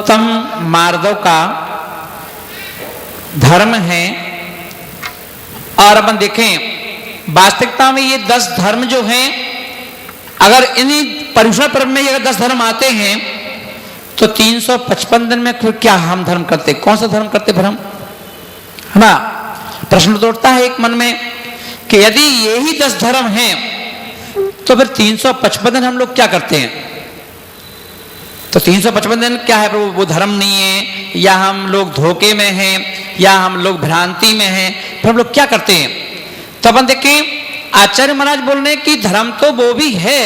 उत्तम मार्दव का धर्म है। और अपन देखें वास्तविकता में ये 10 धर्म जो हैं, अगर इन्हीं पर्युषण पर्व में अगर 10 धर्म आते हैं तो 355 दिन में फिर क्या हम धर्म करते, कौन सा धर्म करते फिर हम, है ना। प्रश्न तो उठता है एक मन में कि यदि यही 10 धर्म हैं तो फिर 355 दिन हम लोग क्या करते हैं। तो 355 दिन क्या है, वो धर्म नहीं है, या हम लोग धोखे में हैं, या हम लोग भ्रांति में हैं, फिर हम लोग क्या करते हैं। तो अपन देखें आचार्य महाराज बोल रहे हैं कि धर्म तो वो भी है,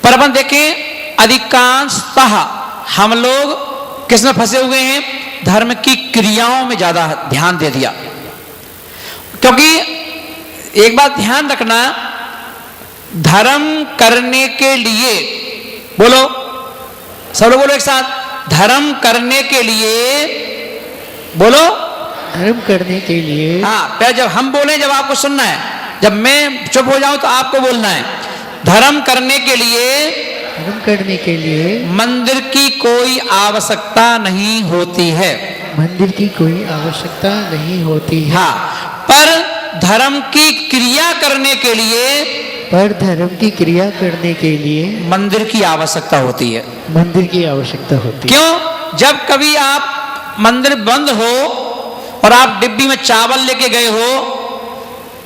पर अपन देखें अधिकांशतः हम लोग किस में फंसे हुए हैं, धर्म की क्रियाओं में ज्यादा ध्यान दे दिया। क्योंकि एक बात ध्यान रखना, धर्म करने के लिए, बोलो सब लोग बोलो एक साथ, धर्म करने के लिए, बोलो धर्म करने के लिए। हाँ, पहले जब हम बोले जब आपको सुनना है, जब मैं चुप हो जाऊं तो आपको बोलना है। धर्म करने के लिए, धर्म करने के लिए मंदिर की कोई आवश्यकता नहीं होती है। मंदिर की कोई आवश्यकता नहीं होती है। हाँ, पर धर्म की क्रिया करने के लिए, पर धर्म की क्रिया करने के लिए मंदिर की आवश्यकता होती है। मंदिर की आवश्यकता होती है। क्यों? जब कभी आप मंदिर बंद हो और आप डिब्बी में चावल लेके गए हो,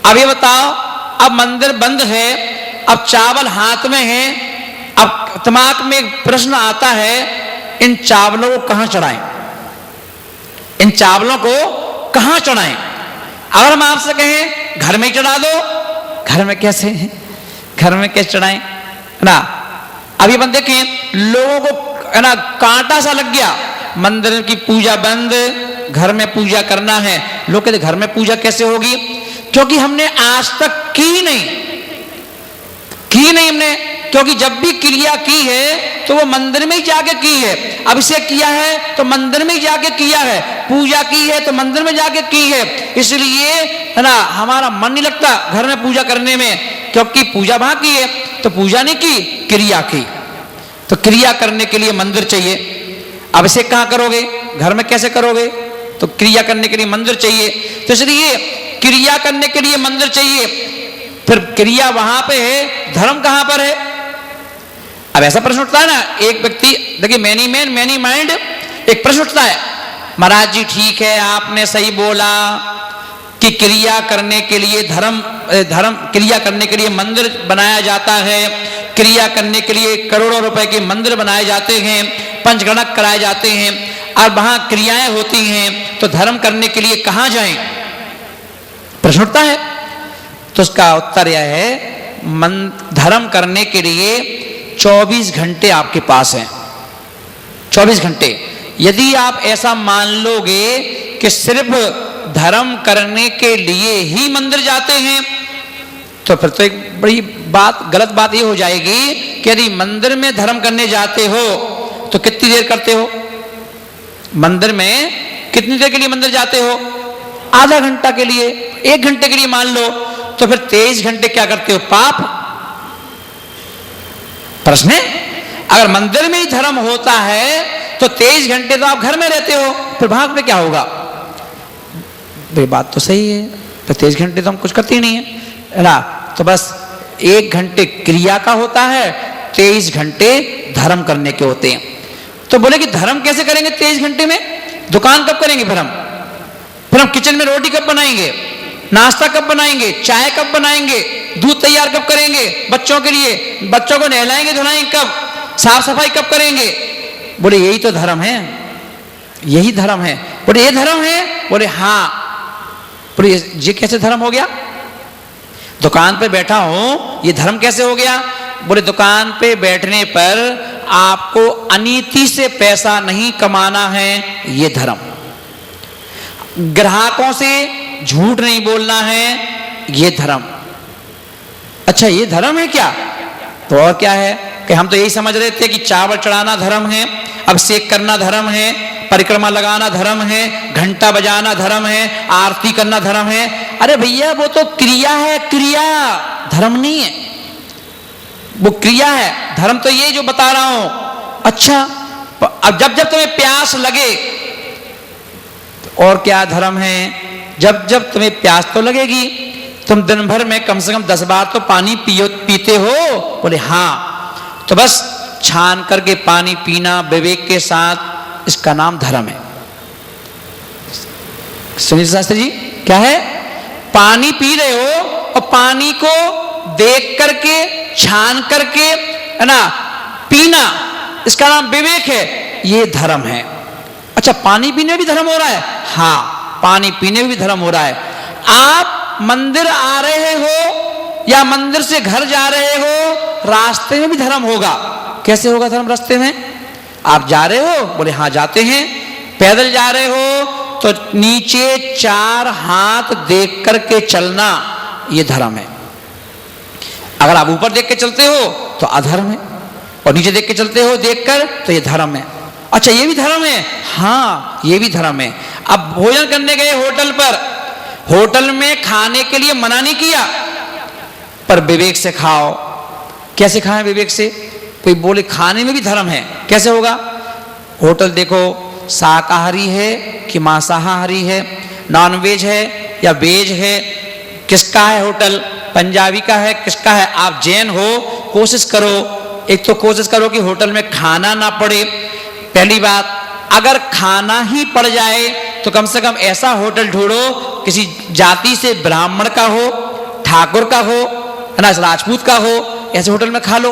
अब ये बताओ, अब मंदिर बंद है, अब चावल हाथ में है, अब दिमाग में एक प्रश्न आता है, इन चावलों को कहां चढ़ाएं, इन चावलों को कहां चढ़ाएं। अगर हम आपसे कहें घर में चढ़ा दो, घर में कैसे, घर में कैसे चढ़ाएं, ना। अभी अपन देखें लोगों को, है ना, कांटा सा लग गया, मंदिर की पूजा बंद, घर में पूजा करना है। लोग कहते घर में पूजा कैसे होगी, क्योंकि हमने आज तक की नहीं हमने, क्योंकि जब भी क्रिया की है तो वो मंदिर में ही जाके की है। अभिषेक किया है तो मंदिर में ही जाके किया है, पूजा की है तो मंदिर में जाके की है। इसलिए, है ना, हमारा मन नहीं लगता घर में पूजा करने में, क्योंकि पूजा वहां की है तो पूजा नहीं की, क्रिया की। तो क्रिया करने के लिए मंदिर चाहिए। अभिषेक कहां करोगे, घर में कैसे करोगे, तो क्रिया करने के लिए मंदिर चाहिए। तो इसलिए क्रिया करने के लिए मंदिर चाहिए। फिर क्रिया वहां पे है, धर्म कहां पर है। अब ऐसा प्रश्न उठता है ना, एक व्यक्ति, देखिए मैनी मैन मैनी माइंड, एक प्रश्न उठता है, महाराज जी ठीक है आपने सही बोला कि क्रिया करने के लिए क्रिया करने के लिए मंदिर बनाया जाता है, क्रिया करने के लिए करोड़ों रुपए के मंदिर बनाए जाते हैं, पंचगणक कराए जाते हैं, और वहां क्रियाएं होती हैं, तो धर्म करने के लिए कहां जाएं, प्रश्न उठता है। तो उसका उत्तर यह है, धर्म करने के लिए 24 घंटे आपके पास हैं, 24 घंटे। यदि आप ऐसा मान लोगे कि सिर्फ धर्म करने के लिए ही मंदिर जाते हैं, तो फिर तो एक बड़ी बात, गलत बात ये हो जाएगी कि यदि मंदिर में धर्म करने जाते हो तो कितनी देर करते हो, मंदिर में कितनी देर के लिए मंदिर जाते हो, आधा घंटा के लिए, 1 घंटे के लिए मान लो, तो फिर 23 घंटे क्या करते हो, पाप। प्रश्न है, अगर मंदिर में ही धर्म होता है तो 23 घंटे तो आप घर में रहते हो, फिर भाग में क्या होगा। ये बात तो सही है, तो 23 घंटे तो हम कुछ करते ही नहीं है ना। तो बस 1 घंटे क्रिया का होता है, 23 घंटे धर्म करने के होते हैं। तो बोले कि धर्म कैसे करेंगे 23 घंटे में, दुकान कब करेंगे फिर हम किचन में रोटी कब बनाएंगे, नाश्ता कब बनाएंगे, चाय कब बनाएंगे, दूध तैयार कब करेंगे बच्चों के लिए, बच्चों को नहलाएंगे धुलाएंगे कब, साफ सफाई कब करेंगे। बोले यही तो धर्म है, यही धर्म है। बोले ये धर्म है, बोले हाँ। बोले ये कैसे धर्म हो गया, दुकान पे बैठा हूं ये धर्म कैसे हो गया। बोले दुकान पे बैठने पर आपको अनीति से पैसा नहीं कमाना है, ये धर्म। ग्राहकों से झूठ नहीं बोलना है, ये धर्म। अच्छा ये धर्म है क्या, तो और क्या है कि हम तो यही समझ रहे थे कि चावल चढ़ाना धर्म है, अभिषेक करना धर्म है, परिक्रमा लगाना धर्म है, घंटा बजाना धर्म है, आरती करना धर्म है। अरे भैया वो तो क्रिया है, क्रिया धर्म नहीं है, वो क्रिया है। धर्म तो ये जो बता रहा हूं। अच्छा अब जब जब तुम्हें प्यास लगे, और क्या धर्म है, जब जब तुम्हें प्यास तो लगेगी, तुम दिन भर में कम से कम 10 बार तो पानी पीते हो? बोले हाँ। तो बस छान करके पानी पीना विवेक के साथ, इसका नाम धर्म है। सुनील शास्त्री जी, क्या है? पानी पी रहे हो और पानी को देख करके छान करके, है ना, पीना, इसका नाम विवेक है, ये धर्म है। अच्छा, पानी पीने में भी धर्म हो रहा है? हाँ, पानी पीने में भी धर्म हो रहा है। आप मंदिर आ रहे हो या मंदिर से घर जा रहे हो, रास्ते में भी धर्म होगा। कैसे होगा धर्म रास्ते में? आप जा रहे हो? बोले हाँ जाते हैं। पैदल जा रहे हो तो नीचे 4 हाथ देख करके चलना, ये धर्म है। अगर आप ऊपर देख के चलते हो तो अधर्म है, और नीचे देख के चलते हो देखकर तो ये धर्म है। अच्छा, ये भी धर्म है? हाँ, ये भी धर्म है। अब भोजन करने गए होटल पर, होटल में खाने के लिए मना नहीं किया, पर विवेक से खाओ। कैसे खाएं विवेक से? कोई बोले खाने में भी धर्म है, कैसे होगा? होटल देखो, शाकाहारी है कि मांसाहारी है, नॉनवेज है या वेज है, किसका है होटल? पंजाबी का है, किसका है? आप जैन हो, कोशिश करो, एक तो कोशिश करो कि होटल में खाना ना पड़े। पहली बात, अगर खाना ही पड़ जाए तो कम से कम ऐसा होटल ढूंढो किसी जाति से ब्राह्मण का हो, ठाकुर का हो, है ना, राजपूत का हो, ऐसे होटल में खा लो,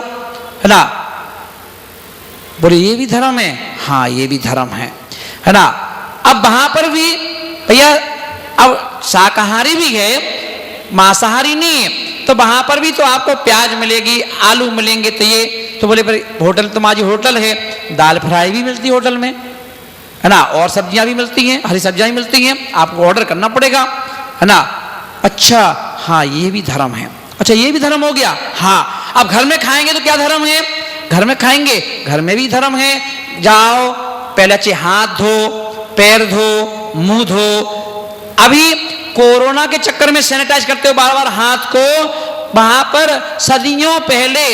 है ना। बोले ये भी धर्म है? हाँ, ये भी धर्म है ना। अब वहां पर भी भैया, अब शाकाहारी भी है, मांसाहारी नहीं है, तो वहां पर भी तो आपको प्याज मिलेगी, आलू मिलेंगे, तो ये तो बोले पर होटल तो माजी होटल है, दाल फ्राई भी मिलती है होटल में, है ना, और सब्जियां भी मिलती हैं, हरी सब्जियां भी मिलती हैं, आपको ऑर्डर करना पड़ेगा, है ना। अच्छा, हाँ, ये भी धर्म है। अच्छा, ये भी धर्म हो गया। हाँ, अब घर में खाएंगे तो क्या धर्म है? घर में खाएंगे, घर में भी धर्म है। जाओ, पहले अच्छे हाथ धो, पैर धो, मुंह धो। अभी कोरोना के चक्कर में सैनिटाइज करते हो बार बार हाथ को, वहां पर सदियों पहले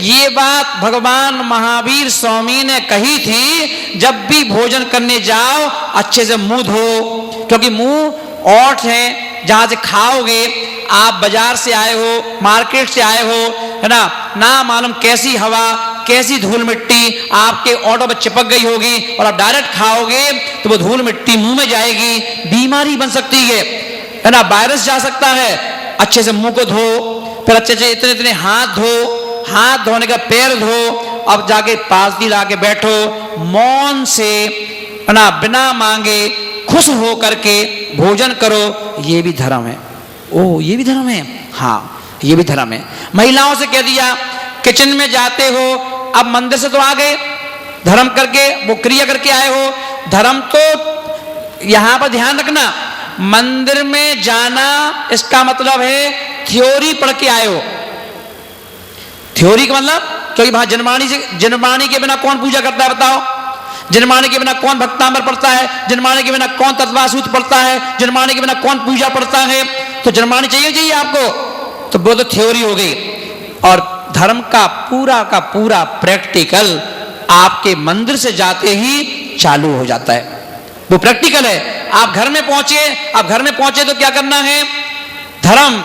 ये बात भगवान महावीर स्वामी ने कही थी, जब भी भोजन करने जाओ अच्छे से मुंह धो, क्योंकि मुंह ओठ है जहां से खाओगे। आप बाजार से आए हो, मार्केट से आए हो, है ना मालूम कैसी हवा, कैसी धूल मिट्टी आपके ओठों पर चिपक गई होगी, और आप डायरेक्ट खाओगे तो वो धूल मिट्टी मुंह में जाएगी, बीमारी बन सकती है ना, वायरस जा सकता है। अच्छे से मुंह को धो, फिर अच्छे से इतने हाथ धो, हाथ धोने का पैर धो, अब जाके पास भी लाके बैठो, मौन से, है ना, बिना मांगे खुश हो करके भोजन करो। ये भी धर्म है। ओ, ये भी धर्म है? हाँ, ये भी धर्म है। महिलाओं से कह दिया, किचन में जाते हो, अब मंदिर से तो आ गए, धर्म करके वो क्रिया करके आए हो, धर्म तो यहां पर ध्यान रखना, मंदिर में जाना इसका मतलब है थ्योरी पढ़ के आए हो। थ्योरी का मतलब, क्योंकि वहां जनवाणी के बिना कौन पूजा करता है बताओ? जनवाणी के बिना कौन भक्तांबर पढ़ता है? जनवाणी के बिना कौन तत्वासूत पढ़ता है? जनवाणी के बिना कौन पूजा पढ़ता है? तो जनवाणी चाहिए आपको, तो वो तो थ्योरी हो गई। और धर्म का पूरा प्रैक्टिकल आपके मंदिर से जाते ही चालू हो जाता है, वो प्रैक्टिकल है। आप घर में पहुंचे तो क्या करना है? धर्म।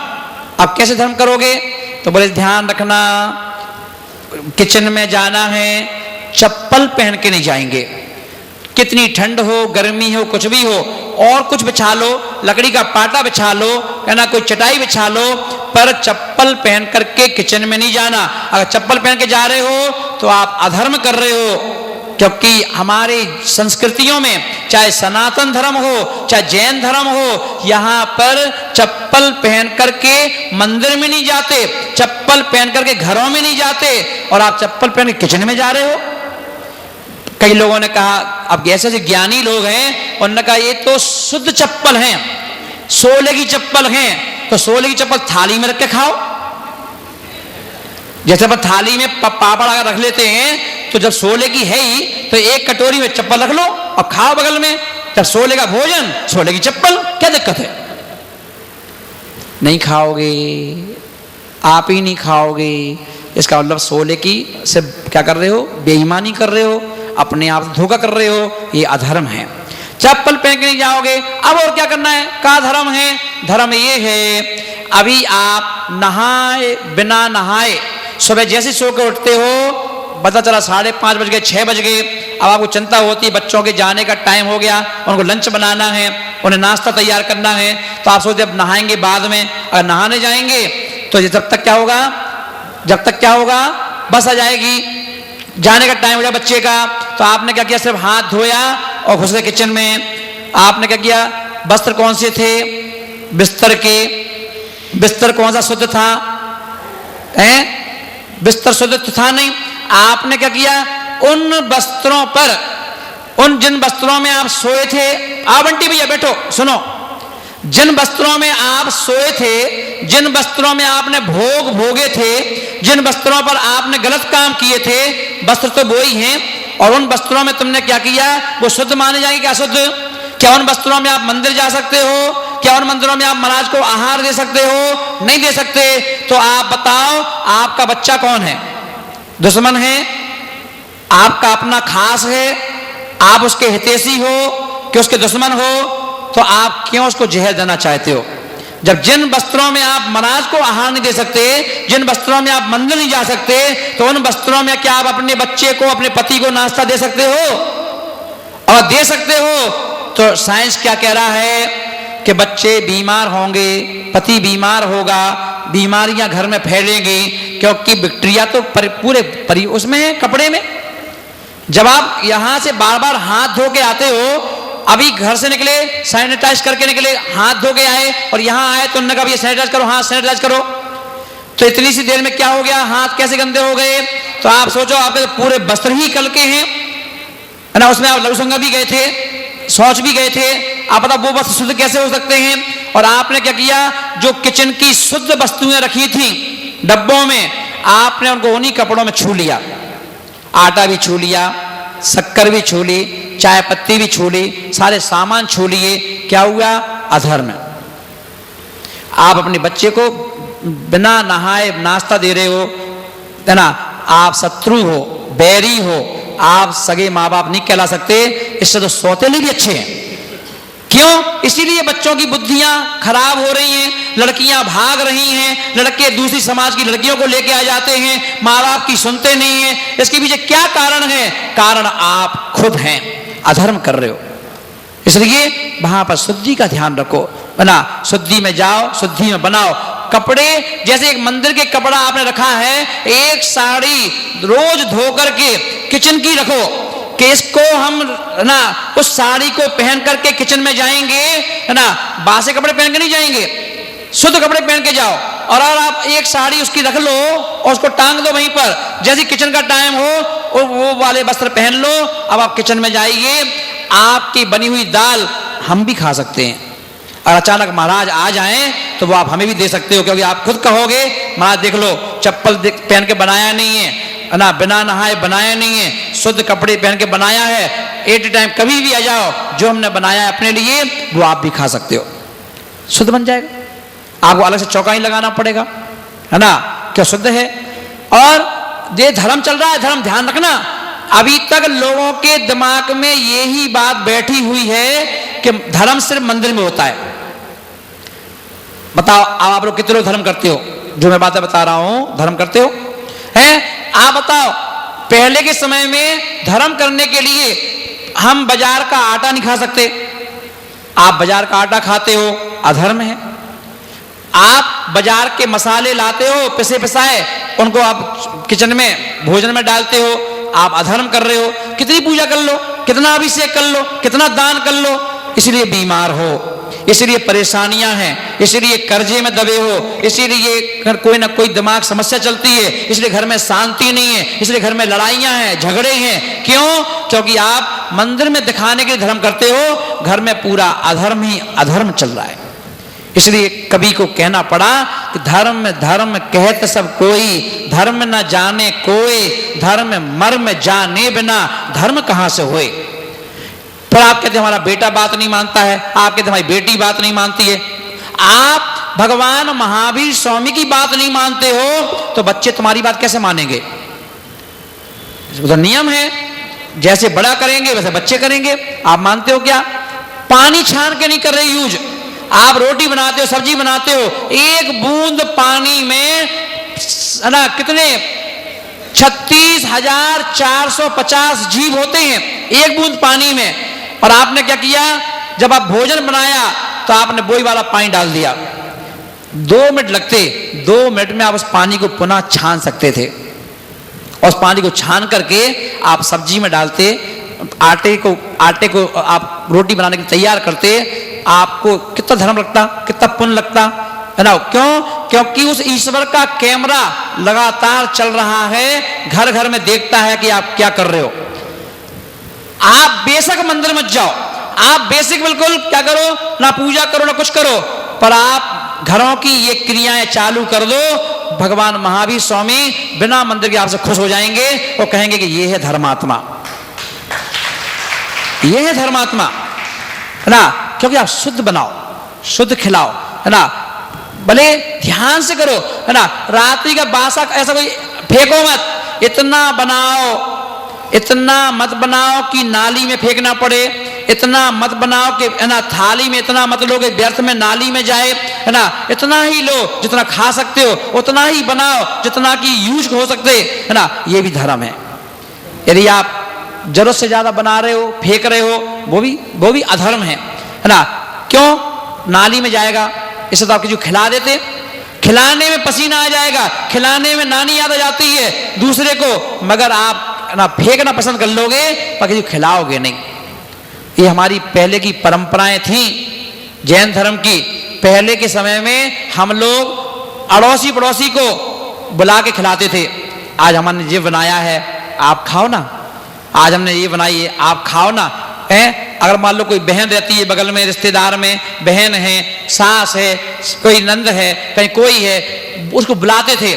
आप कैसे धर्म करोगे? तो बोले ध्यान रखना, किचन में जाना है, चप्पल पहन के नहीं जाएंगे, कितनी ठंड हो, गर्मी हो, कुछ भी हो, और कुछ बिछा लो, लकड़ी का पाटा बिछा लो, है ना, कोई चटाई बिछा लो, पर चप्पल पहन करके किचन में नहीं जाना। अगर चप्पल पहन के जा रहे हो तो आप अधर्म कर रहे हो, क्योंकि हमारी संस्कृतियों में, चाहे सनातन धर्म हो चाहे जैन धर्म हो, यहाँ पर चप्पल पहन करके मंदिर में नहीं जाते, चप्पल पहन करके घरों में नहीं जाते, और आप चप्पल पहन के किचन में जा रहे हो। कई लोगों ने कहा, अब ऐसे जो ज्ञानी लोग हैं उन्होंने कहा ये तो शुद्ध चप्पल हैं, सोले की चप्पल हैं, तो सोले की चप्पल थाली में रख के खाओ। जैसे अपन थाली में पापड़ अगर रख लेते हैं, तो जब सोले की है ही तो एक कटोरी में चप्पल रख लो और खाओ बगल में। जब सोले का भोजन, सोले की चप्पल, क्या दिक्कत है? नहीं खाओगे, आप ही नहीं खाओगे, इसका मतलब सोले की से क्या कर रहे हो? बेईमानी कर रहे हो, अपने आप से धोखा कर रहे हो, ये अधर्म है। चप्पल पहन के नहीं जाओगे, अब और क्या करना है, क्या धर्म है? धर्म ये है, अभी आप नहाए बिना नहाए सुबह जैसे सो के उठते हो, पता चला 5:30 बज गए, 6 बज गए, अब आपको चिंता होती है बच्चों के जाने का टाइम हो गया, उनको लंच बनाना है, उन्हें नाश्ता तैयार करना है, तो आप सोचते अब नहाएंगे बाद में। अगर नहाने जाएंगे तो ये जब तक क्या होगा, बस आ जाएगी, जाने का टाइम हो जाए बच्चे का। तो आपने क्या किया, सिर्फ हाथ धोया और घुस गए किचन में। आपने क्या किया, वस्त्र कौन से थे, बिस्तर कौन सा शुद्ध था, बिस्तर शुद्ध तो था नहीं। आपने क्या किया, उन वस्त्रों पर, जिन वस्त्रों में आप सोए थे, आप बंटी भैया बैठो सुनो, जिन वस्त्रों में आप सोए थे, जिन वस्त्रों में आपने भोगे थे, जिन वस्त्रों पर आपने गलत काम किए थे, वस्त्र तो वो ही हैं, और उन वस्त्रों में तुमने क्या किया, वो शुद्ध माने जाएंगे क्या शुद्ध? क्या उन वस्त्रों में आप मंदिर जा सकते हो? क्या उन मंदिरों में आप महाराज को आहार दे सकते हो? नहीं दे सकते। तो आप बताओ, आपका बच्चा कौन है, दुश्मन है, आपका अपना खास है, आप उसके हितैषी हो कि उसके दुश्मन हो? तो आप क्यों उसको जहर देना चाहते हो? जब जिन वस्त्रों में आप महाराज को आहार नहीं दे सकते, जिन वस्त्रों में आप मंदिर नहीं जा सकते, तो उन वस्त्रों में क्या आप अपने बच्चे को, अपने पति को नाश्ता दे सकते हो? और दे सकते हो तो साइंस क्या कह रहा है कि बच्चे बीमार होंगे, पति बीमार होगा, बीमारियां घर में फैलेंगी, क्योंकि बैक्टीरिया तो पूरे उसमें है, कपड़े में। जब आप यहां से बार बार हाथ धो के आते हो, अभी घर से निकले सैनिटाइज करके निकले, हाथ धो के आए और यहां आए तो उन्होंने कहा ये सैनिटाइज करो, हाथ सैनिटाइज करो, तो इतनी सी देर में क्या हो गया, हाथ कैसे गंदे हो गए? तो आप सोचो, आपके पूरे वस्त्र ही कल के हैं ना, उसमें आप लघुसंगा भी गए थे, शौच भी गए थे, आप बताओ वो वस्त्र शुद्ध कैसे हो सकते हैं? और आपने क्या किया, जो किचन की शुद्ध वस्तुएं रखी थी डब्बों में, आपने उनको उन्हीं कपड़ों में छू लिया, आटा भी छू लिया, शक्कर भी छू ली, चाय पत्ती भी छू ली, सारे सामान छू लिए। क्या हुआ? अधर्म। आप अपने बच्चे को बिना नहाए नाश्ता दे रहे हो, है ना, आप शत्रु हो, बैरी हो, आप सगे माँ बाप नहीं कहला सकते। इससे तो सौतेले भी अच्छे हैं। क्यों? इसीलिए बच्चों की बुद्धियां खराब हो रही हैं, लड़कियां भाग रही हैं, लड़के दूसरी समाज की लड़कियों को लेके आ जाते हैं, माँ बाप की सुनते नहीं हैं। इसके पीछे क्या कारण है? कारण आप खुद हैं, अधर्म कर रहे हो। इसलिए वहां पर शुद्धि का ध्यान रखो, है ना, शुद्धि में जाओ, शुद्धि में बनाओ। कपड़े जैसे एक मंदिर के कपड़ा आपने रखा है, एक साड़ी रोज धो करके किचन की रखो कि इसको हम, है ना, उस साड़ी को पहन करके किचन में जाएंगे, है ना, बासे कपड़े पहन के नहीं जाएंगे, शुद्ध कपड़े पहन के जाओ। और अगर आप एक साड़ी उसकी रख लो और उसको टांग दो वहीं पर, जैसे किचन का टाइम हो और वो वाले वस्त्र पहन लो, अब आप किचन में जाइए, आपकी बनी हुई दाल हम भी खा सकते हैं। और अचानक महाराज आ जाएं तो वो आप हमें भी दे सकते हो, क्योंकि आप खुद कहोगे महाराज देख लो, चप्पल पहन के बनाया नहीं है ना, बिना नहाए बनाया नहीं है, शुद्ध कपड़े पहन के बनाया है। एट टाइम कभी भी आ जाओ, जो हमने बनाया है अपने लिए वो आप भी खा सकते हो, शुद्ध बन जाएगा। आपको अलग से चौका ही लगाना पड़ेगा, है ना, क्या शुद्ध है। और ये धर्म चल रहा है, धर्म ध्यान रखना। अभी तक लोगों के दिमाग में यही बात बैठी हुई है कि धर्म सिर्फ मंदिर में होता है। बताओ अब आप लोग कितने लोग धर्म करते हो? जो मैं बातें बता रहा हूं, धर्म करते हो हैं? आप बताओ, पहले के समय में धर्म करने के लिए हम बाजार का आटा नहीं खा सकते। आप बाजार का आटा खाते हो, अधर्म है। आप बाजार के मसाले लाते हो पिसे पिसाए, उनको आप किचन में भोजन में डालते हो, आप अधर्म कर रहे हो। कितनी पूजा कर लो, कितना अभिषेक कर लो, कितना दान कर लो, इसलिए बीमार हो, इसलिए परेशानियां हैं, इसलिए कर्जे में दबे हो, इसीलिए कोई ना कोई दिमाग समस्या चलती है, इसलिए घर में शांति नहीं है, इसलिए घर में लड़ाइयां हैं, झगड़े हैं। क्यों? क्योंकि आप मंदिर में दिखाने के लिए धर्म करते हो, घर में पूरा अधर्म ही अधर्म चल रहा है। इसलिए कवि को कहना पड़ा कि धर्म धर्म कहत सब कोई, धर्म न जाने कोई, धर्म मर्म जाने बिना धर्म कहां से होए। फिर आप कहते हमारा बेटा बात नहीं मानता है, आप कहते हमारी बेटी बात नहीं मानती है। आप भगवान महावीर स्वामी की बात नहीं मानते हो तो बच्चे तुम्हारी बात कैसे मानेंगे? उधर नियम है, जैसे बड़ा करेंगे वैसे बच्चे करेंगे। आप मानते हो क्या? पानी छान के नहीं कर रहे यूज। आप रोटी बनाते हो, सब्जी बनाते हो, एक बूंद पानी में ना कितने 36,450 जीव होते हैं एक बूंद पानी में। और आपने क्या किया? जब आप भोजन बनाया तो आपने वही वाला पानी डाल दिया। 2 मिनट लगते, 2 मिनट में आप उस पानी को पुनः छान सकते थे। और उस पानी को छान करके आप सब्जी में डालते, आटे को आप रोटी बनाने के लिए तैयार करते। आपको कितना धर्म लगता, कितना पुण्य लगता है ना? क्यों? क्योंकि उस ईश्वर का कैमरा लगातार चल रहा है, घर घर में देखता है कि आप क्या कर रहे हो। आप बेशक मंदिर मत जाओ, आप बेसिक बिल्कुल क्या करो ना, पूजा करो ना कुछ करो, पर आप घरों की ये क्रियाएं चालू कर दो। भगवान महावीर स्वामी बिना मंदिर के आपसे खुश हो जाएंगे और कहेंगे कि ये है धर्मात्मा, ये है धर्मात्मा, है ना? क्योंकि आप शुद्ध बनाओ, शुद्ध खिलाओ, है ना? भले ध्यान से करो, है ना? रात्रि का बासा ऐसा कोई फेंको मत। इतना बनाओ, इतना मत बनाओ कि नाली में फेंकना पड़े। इतना मत बनाओ कि है ना थाली में इतना मत लो कि व्यर्थ में नाली में जाए, है ना? इतना ही लो जितना खा सकते हो, उतना ही बनाओ जितना कि यूज हो सकते, है ना? ये भी धर्म है। यदि आप जरूरत से ज्यादा बना रहे हो, फेंक रहे हो, वो भी अधर्म है ना? क्यों? नाली में जाएगा, इससे तो आप किसी को खिला देते, खिलाने में पसीना आ जाएगा, खिलाने में नानी याद आ जाती है दूसरे को, मगर आप ना फेंकना पसंद कर लोगे पर किसी को खिलाओगे नहीं। ये हमारी पहले की परंपराएं थी जैन धर्म की। पहले के समय में हम लोग अड़ोसी पड़ोसी को बुला के खिलाते थे। आज हमने ये बनाया है, आप खाओ ना। आज हमने ये बनाई है, आप खाओ ना। अगर मान लो कोई बहन रहती है बगल में, रिश्तेदार में बहन है, सास है, कोई नंद है, कहीं कोई है, उसको बुलाते थे।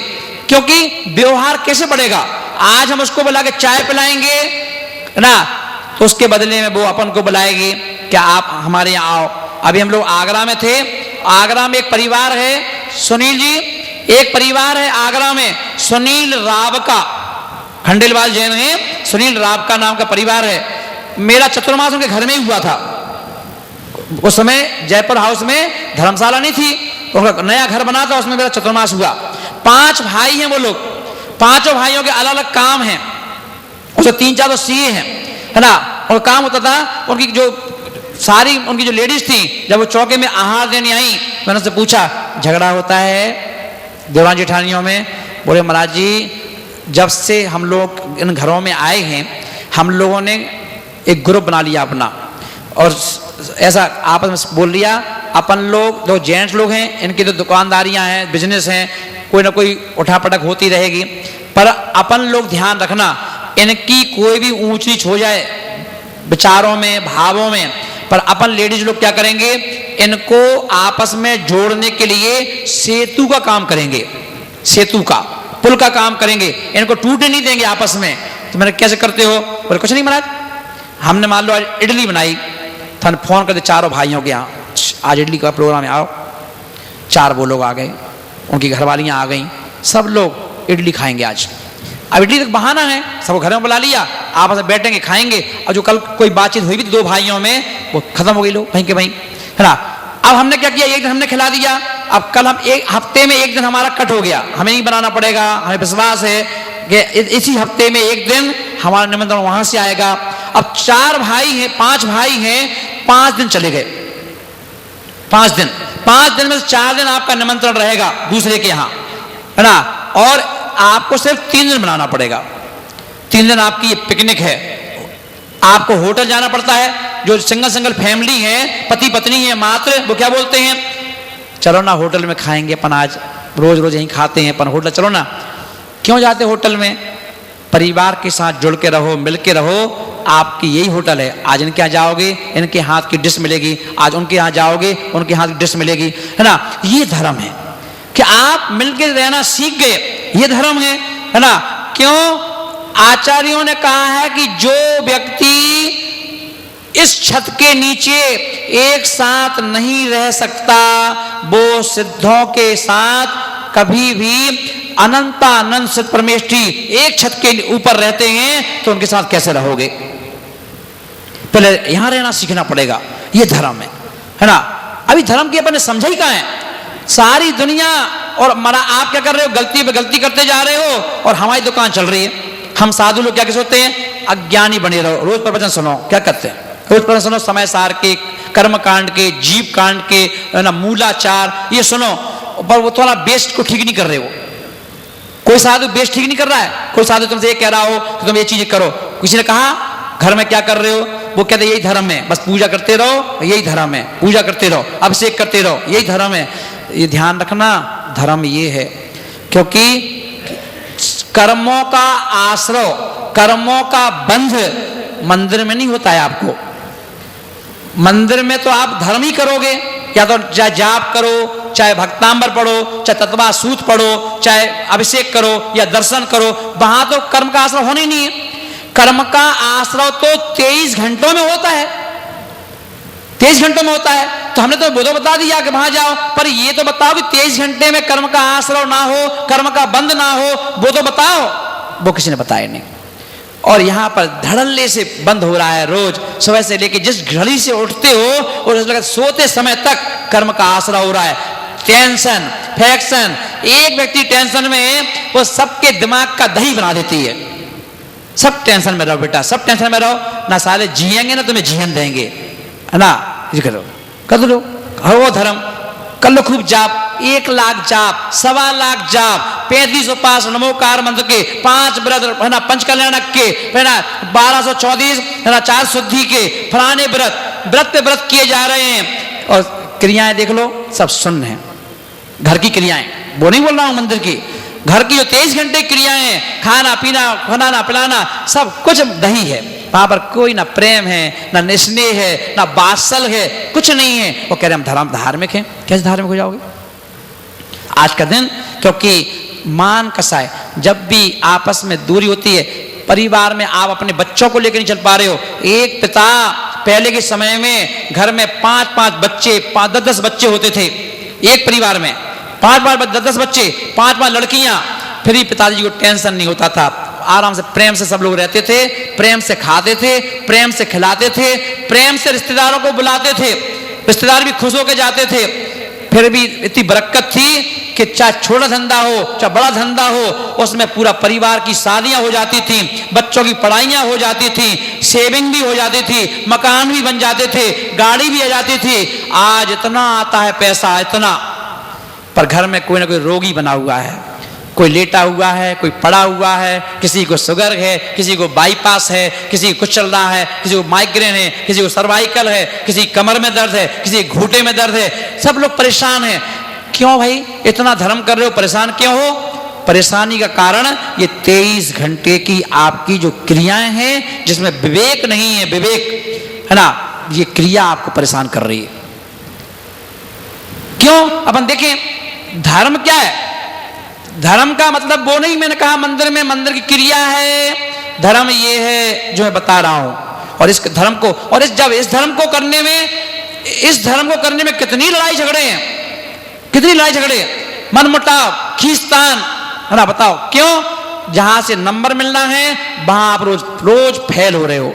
क्योंकि व्यवहार कैसे बढ़ेगा? आज हम उसको बुला के चाय पिलाएंगे ना, तो उसके बदले में वो अपन को बुलाएगी, क्या आप हमारे यहाँ आओ। अभी हम लोग आगरा में थे, आगरा में एक परिवार है, सुनील जी, एक परिवार है आगरा में, सुनील रावका, खंडेलवाल जैन है, सुनील रावका नाम का परिवार है। मेरा चतुर्मास उनके घर में ही हुआ था। उस समय जयपुर हाउस में धर्मशाला नहीं थी, उनका नया घर बना था, उसमें मेरा चतुर्मास हुआ। 5 भाई हैं वो लोग, 5 भाइयों के अलग अलग काम हैं। उसमें 3-4 तो सीए हैं, है ना? और काम होता था, उनकी जो सारी उनकी जो लेडीज थी, जब वो चौके में आहार देने आई, मैंने उनसे पूछा झगड़ा होता है देवरान जेठानियों में? बोले महाराज जी, जब से हम लोग इन घरों में आए हैं, हम लोगों ने एक ग्रुप बना लिया अपना, और ऐसा आपस में बोल लिया, अपन लोग जो जेंट्स लोग हैं, इनकी तो दुकानदारियां हैं, बिजनेस हैं, कोई ना कोई उठापटक होती रहेगी, पर अपन लोग ध्यान रखना, इनकी कोई भी ऊंच नीच हो जाए विचारों में, भावों में, पर अपन लेडीज लोग क्या करेंगे, इनको आपस में जोड़ने के लिए सेतु का काम करेंगे, सेतु का, पुल का काम करेंगे, इनको टूटने नहीं देंगे आपस में। तो मैंने कैसे करते हो? बोले कुछ नहीं महाराज, हमने मान लो आज इडली बनाई, तो फोन कर दे 4 भाइयों के यहाँ, आज इडली का प्रोग्राम है, आओ। 4 वो लोग आ गए, उनकी घरवालियाँ आ गई, सब लोग इडली खाएंगे आज। अब इडली तक बहाना है, सबको घर में बुला लिया, आपस में बैठेंगे खाएंगे, और जो कल कोई बातचीत हुई भी 2 भाइयों में, वो खत्म हो गई, लो भाई के भाई, है ना? अब हमने क्या किया, एक दिन हमने खिला दिया, अब कल हम एक हफ्ते में एक दिन हमारा कट हो गया, हमें नहीं बनाना पड़ेगा, हमें विश्वास है कि इसी हफ्ते में एक दिन हमारा निमंत्रण वहां से आएगा। अब 4 भाई हैं, 5 भाई हैं, 5 दिन चले गए, 5 दिन में 4 दिन आपका निमंत्रण रहेगा दूसरे के यहाँ, है ना? और आपको सिर्फ 3 दिन बनाना पड़ेगा। 3 दिन आपकी ये पिकनिक है। आपको होटल जाना पड़ता है, जो सिंगल फैमिली है, पति पत्नी है मात्र, वो क्या बोलते हैं, चलो ना होटल में खाएंगे अपन, आज रोज रोज यहीं खाते हैं अपन, होटल चलो ना। क्यों जाते होटल में? परिवार के साथ जुड़ के रहो, मिल के रहो, आपकी यही होटल है। आज इनके यहाँ जाओगे, इनके हाथ की डिश मिलेगी, आज उनके यहाँ जाओगे, उनके हाथ की डिश मिलेगी, है ना? ये धर्म है कि आप मिलकर रहना सीख गए, ये धर्म है ना? क्यों? आचार्यों ने कहा है कि जो व्यक्ति इस छत के नीचे एक साथ नहीं रह सकता, वो सिद्धों के साथ कभी भी अनंतानंत सत परमेष्ठी एक छत के ऊपर रहते हैं तो उनके साथ कैसे रहोगे? पहले यहां रहना सीखना पड़ेगा। ये धर्म है ना। अभी धर्म की अपन ने समझा ही कहां है? सारी दुनिया और मरा आप क्या कर रहे हो? गलती पे गलती करते जा रहे हो और हमारी दुकान चल रही है। हम साधु लोग क्या क्या सोचते हैं? अज्ञानी बने रहो, रोज प्रवचन सुनो। क्या करते हैं? रोज प्रवचन सुनो, समय सार के, कर्म कांड के, जीव कांड के, ना मूलाचार, ये सुनो। पर वो थोड़ा बेस्ट को ठीक नहीं कर रहे हो। कोई साधु बेस्ट ठीक नहीं कर रहा है। कोई साधु तुमसे ये कह रहा हो कि तुम ये चीजें करो। किसी ने कहा घर में क्या कर रहे हो? वो कहते यही धर्म है, बस पूजा करते रहो, यही धर्म है, पूजा करते रहो, अभिषेक करते रहो, यही धर्म है। ये ध्यान रखना, धर्म ये है। क्योंकि कर्मों का आश्रय, कर्मों का बंध मंदिर में नहीं होता है। आपको मंदिर में तो आप धर्म ही करोगे, या तो चाहे जाप करो, चाहे भक्तांबर पढ़ो, चाहे तत्वा सूत पढ़ो, चाहे अभिषेक करो या दर्शन करो, वहां तो कर्म का आश्रय होना ही नहीं है। कर्म का आश्रय तो 23 घंटों में होता है, 23 घंटों में होता है। तो हमने तो वो तो बता दिया कि वहां जाओ, पर ये तो बताओ कि 23 घंटे में कर्म का आश्रय ना हो, कर्म का बंध ना हो, वो तो बताओ। वो किसी ने बताया नहीं। और यहां पर धड़ल्ले से बंद हो रहा है। रोज सुबह से लेके जिस घड़ी से उठते हो और सोते समय तक कर्म का आश्रय हो रहा है। टेंशन, फैक्शन, एक व्यक्ति टेंशन में वो सबके दिमाग का दही बना देती है। सब टेंशन में रहो बेटा, सब टेंशन में रहो, ना साले जिएंगे ना तुम्हें जीवन देंगे, है ना। ये करो, कर लो, हो धर्म, कर लो खूब जाप, 1 लाख जाप, 1.25 लाख जाप, 35 उपास नमोकार मंत्र के, 5 व्रत, है ना, पंच कल्याणक के, है ना, 1234, है ना, 4 शुद्धि के, फलाने व्रत पे व्रत किए जा रहे हैं। और क्रियाएं देख लो, सब सुन्न है। घर की क्रियाएं, वो नहीं बोल रहा हूं मंदिर की, घर की जो 23 घंटे क्रियाएं हैं, खाना पीना, खनाना पिलाना, सब कुछ दही है। वहां पर कोई ना प्रेम है, ना स्नेह है, ना बात्सल है, कुछ नहीं है। वो कह रहे हम धर्म धार्मिक हैं। कैसे धार्मिक हो जाओगे आज का दिन? क्योंकि मान कसाय, जब भी आपस में दूरी होती है, परिवार में आप अपने बच्चों को लेकर नहीं चल पा रहे हो। एक पिता पहले के समय में घर में 5-5 बच्चे, 5-10 बच्चे होते थे एक परिवार में, 5-10 बच्चे, 5 लड़कियां, फिर भी पिताजी को टेंशन नहीं होता था। आराम से प्रेम से सब लोग रहते थे, प्रेम से खाते थे, प्रेम से खिलाते थे, प्रेम से रिश्तेदारों को बुलाते थे, रिश्तेदार भी खुश होकर जाते थे। फिर भी इतनी बरकत थी कि चाहे छोटा धंधा हो चाहे बड़ा धंधा हो, उसमें पूरा परिवार की शादियां हो जाती थी, बच्चों की पढ़ाइयां हो जाती थी, सेविंग भी हो जाती थी, मकान भी बन जाते थे, गाड़ी भी आ जाती थी। आज इतना आता है पैसा, इतना, पर घर में कोई ना कोई रोगी बना हुआ है, कोई लेटा हुआ है, कोई पड़ा हुआ है, किसी को शुगर है, किसी को बाईपास है, किसी को कुछ चल रहा है, किसी को माइग्रेन है, किसी को सर्वाइकल है, किसी कमर में दर्द है, किसी घुटने में दर्द है। सब लोग परेशान हैं। क्यों भाई इतना धर्म कर रहे हो, परेशान क्यों हो? परेशानी का कारण ये 23 घंटे की आपकी जो क्रियाएं हैं, जिसमें विवेक नहीं है, विवेक है ना, ये क्रिया आपको परेशान कर रही है। क्यों? अपन देखें धर्म क्या है। धर्म का मतलब वो नहीं, मैंने कहा मंदिर में मंदिर की क्रिया है। धर्म ये है जो मैं बता रहा हूं। और इस धर्म को, और जब इस धर्म को करने में कितनी लड़ाई झगड़े हैं, कितनी लड़ाई झगड़े, मनमुटाव, खींचतान, है ना। बताओ क्यों? जहां से नंबर मिलना है वहां आप रोज फेल हो रहे हो।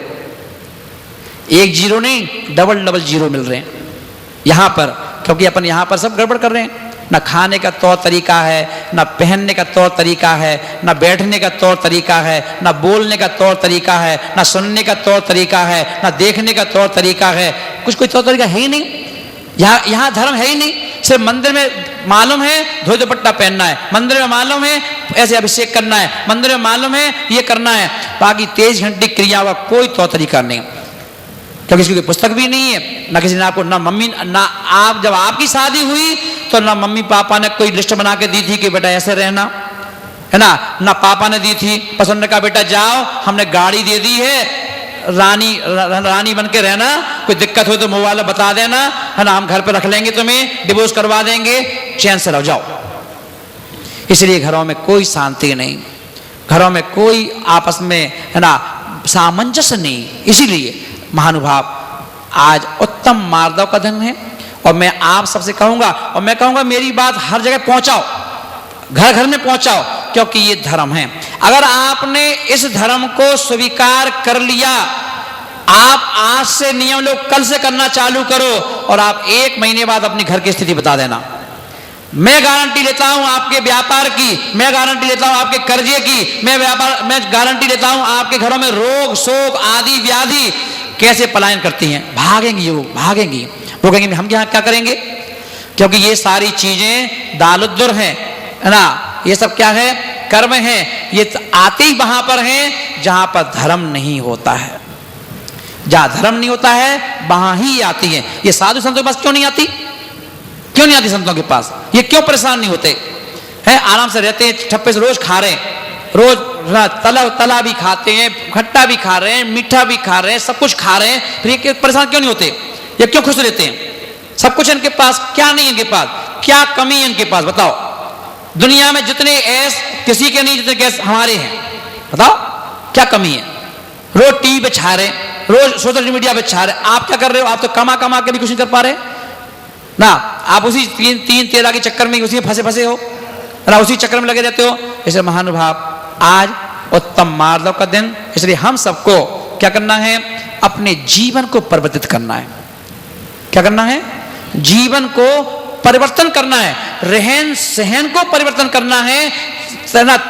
1 0 नहीं, डबल 0 मिल रहे हैं यहां पर, क्योंकि अपन यहां पर सब गड़बड़ कर रहे हैं। ना खाने का तौर तरीका है, ना पहनने का तौर तरीका है, ना बैठने का तौर तरीका है, ना बोलने का तौर तरीका है, ना सुनने का तौर तरीका है, ना देखने का तौर तरीका है। कुछ कोई तौर तरीका है ही नहीं। यहाँ धर्म है ही नहीं। सिर्फ मंदिर में मालूम है धोती दुपट्टा पहनना है, मंदिर में मालूम है ऐसे अभिषेक करना है, मंदिर में मालूम है ये करना है, बाकी 23 घंटे क्रिया का कोई तौर तरीका नहीं। क्योंकि इसकी कोई पुस्तक भी नहीं है, ना किसी ने आपको, ना मम्मी, ना आप, जब आपकी शादी हुई तो ना मम्मी पापा ने कोई लिस्ट बना के दी थी कि बेटा ऐसे रहना, है ना पापा ने दी थी। पसंद का बेटा जाओ, हमने गाड़ी दे दी है, रानी बन के रहना, कोई दिक्कत हो तो मोबाइल बता देना, है ना, हम घर पे रख लेंगे, तुम्हें डिवोर्स करवा देंगे, चैन से रह जाओ। इसलिए घरों में कोई शांति नहीं, घरों में कोई आपस में, है ना, सामंजस्य नहीं। इसीलिए महानुभाव आज उत्तम मार्दव का दिन है। और मैं आप सबसे कहूंगा, और मैं कहूंगा मेरी बात हर जगह पहुंचाओ, घर घर में पहुंचाओ, क्योंकि ये धर्म है। अगर आपने इस धर्म को स्वीकार कर लिया, आप आज से नियम लोग कल से करना चालू करो और आप 1 महीने बाद अपनी घर की स्थिति बता देना। मैं गारंटी लेता हूं आपके व्यापार की, मैं गारंटी लेता हूं आपके कर्जे की, मैं गारंटी लेता हूं आपके घरों में रोग शोक आदि व्याधि कैसे पलायन करती हैं। भागेंगी वो, भागेंगी। वो कहेंगे हम यहाँ क्या करेंगे, क्योंकि ये सारी चीजें दालुद्दुर हैं, है ना। ये सब क्या है, कर्म है। ये आते ही वहां पर हैं जहां पर धर्म नहीं होता है। जहां धर्म नहीं होता है वहां ही आती है। ये साधु संतों के पास क्यों नहीं आती, क्यों नहीं आती संतों के पास? ये क्यों परेशान नहीं होते हैं? आराम से रहते हैं, ठप्पे से रोज खा रहे हैं, रोज तला भी खाते हैं, खट्टा भी खा रहे हैं, मीठा भी खा रहे हैं, सब कुछ खा रहे हैं, फिर ये परेशान क्यों नहीं होते? ये क्यों खुश रहते हैं? सब कुछ इनके पास, क्या नहीं इनके पास, क्या कमी है इनके पास? बताओ। दुनिया में जितने ऐस किसी के नहीं जितने गैस हमारे हैं, बताओ क्या कमी है? रोज टीवी पे छा रहे, रोज सोशल मीडिया पे छा रहे। आप क्या कर रहे हो? आप तो कमा कमा के भी कुछ नहीं कर पा रहे ना। आप उसी तीन तेरा के चक्कर में, उसी में फंसे हो ना, उसी चक्कर में लगे रहते हो। इसलिए महानुभाव, आज उत्तम मार्दव का दिन, इसलिए हम सबको क्या करना है? अपने जीवन को परिवर्तित करना है। क्या करना है? जीवन को परिवर्तन करना है, रहन सहन को परिवर्तन करना है,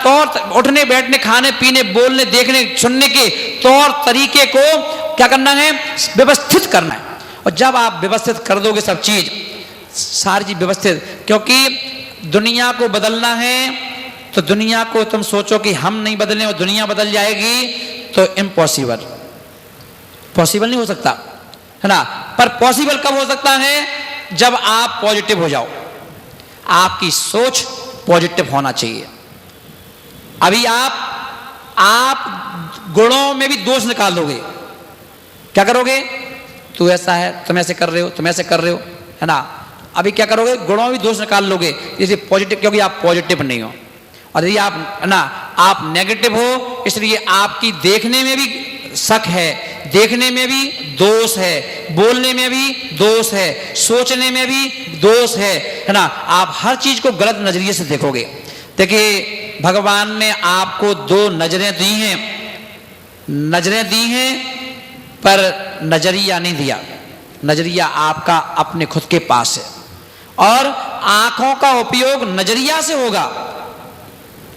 तौर उठने बैठने खाने पीने बोलने देखने सुनने के तौर तरीके को क्या करना है? व्यवस्थित करना है। और जब आप व्यवस्थित कर दोगे सब चीज, सारी चीज व्यवस्थित, क्योंकि दुनिया को बदलना है तो दुनिया को तुम सोचो कि हम नहीं बदलें और दुनिया बदल जाएगी, तो इम्पॉसिबल, पॉसिबल नहीं हो सकता, है ना। पर पॉसिबल कब हो सकता है? जब आप पॉजिटिव हो जाओ। आपकी सोच पॉजिटिव होना चाहिए। अभी आप गुणों में भी दोष निकाल दोगे। क्या करोगे? तू ऐसा है, तुम ऐसे कर रहे हो, तुम ऐसे कर रहे हो, है ना। अभी क्या करोगे? गुणों में भी दोष निकाल लोगे, जैसे पॉजिटिव, क्योंकि आप पॉजिटिव नहीं हो। और यदि आप, है ना, आप नेगेटिव हो, इसलिए आपकी देखने में भी शक है, देखने में भी दोष है, बोलने में भी दोष है, सोचने में भी दोष है ना। आप हर चीज को गलत नजरिए से देखोगे। देखिए, भगवान ने आपको 2 नजरें दी हैं, नजरें दी हैं, पर नजरिया नहीं दिया। नजरिया आपका अपने खुद के पास है, और आंखों का उपयोग नजरिया से होगा।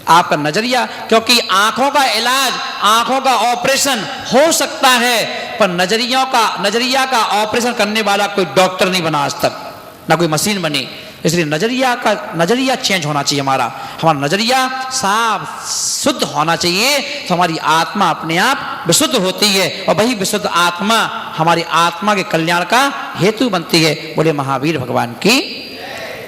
आपका नजरिया, क्योंकि आंखों का इलाज, आंखों का ऑपरेशन हो सकता है, पर नजरिया का ऑपरेशन करने वाला कोई डॉक्टर नहीं बना आज तक, ना कोई मशीन बनी। इसलिए नजरिया चेंज होना चाहिए। हमारा नजरिया साफ शुद्ध होना चाहिए, तो हमारी आत्मा अपने आप विशुद्ध होती है, और वही विशुद्ध आत्मा हमारी आत्मा के कल्याण का हेतु बनती है। बोले महावीर भगवान की